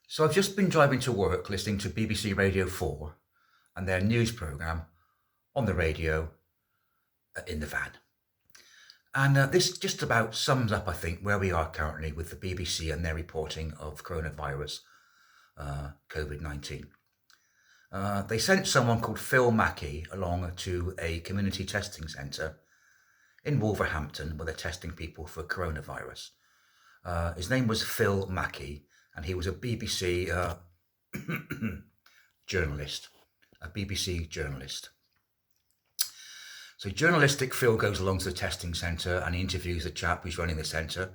So I've just been driving to work listening to BBC Radio 4 and their news programme on the radio in the van. And this just about sums up, I think, where we are currently with the BBC and their reporting of coronavirus, COVID-19. They sent someone called Phil Mackey along to a community testing centre in Wolverhampton where they're testing people for coronavirus. His name was Phil Mackey, and he was a BBC journalist. So journalistic Phil goes along to the testing centre and he interviews the chap who's running the centre,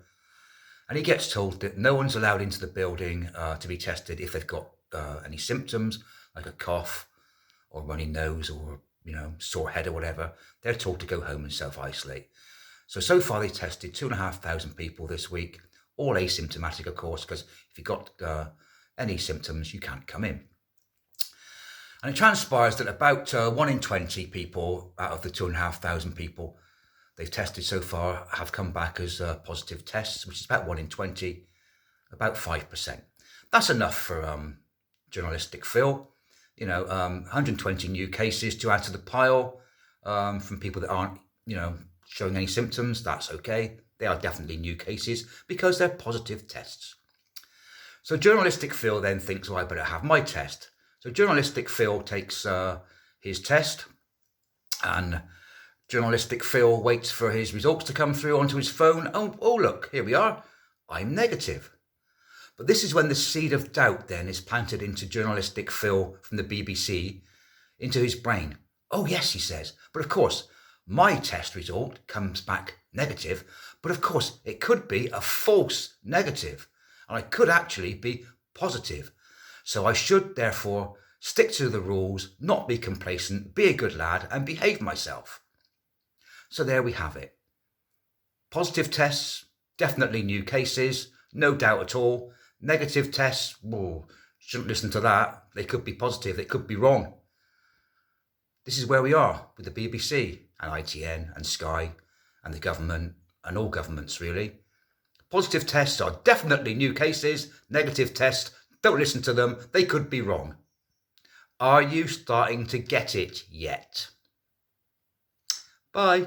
and he gets told that no one's allowed into the building to be tested if they've got any symptoms like a cough or runny nose or sore head or whatever. They're told to go home and self-isolate. So far they tested 2,500 people this week, all asymptomatic, of course, because if you've got any symptoms, you can't come in. And it transpires that about 1 in 20 people out of the 2,500 people they've tested so far have come back as positive tests, which is about 1 in 20, about 5%. That's enough for journalistic Phil. 120 new cases to add to the pile from people that aren't, showing any symptoms. That's okay. They are definitely new cases because they're positive tests. So journalistic Phil then thinks, I better have my test. So journalistic Phil takes his test, and journalistic Phil waits for his results to come through onto his phone. Oh, look, here we are. I'm negative. But this is when the seed of doubt then is planted into journalistic Phil from the BBC, into his brain. Oh yes, he says, but of course, my test result comes back negative, but of course it could be a false negative, and I could actually be positive. So I should therefore stick to the rules, not be complacent, be a good lad and behave myself. So there we have it. Positive tests, definitely new cases, no doubt at all. Negative tests, shouldn't listen to that. They could be positive, they could be wrong. This is where we are with the BBC and ITN and Sky and the government and all governments really. Positive tests are definitely new cases. Negative tests, don't listen to them. They could be wrong. Are you starting to get it yet? Bye.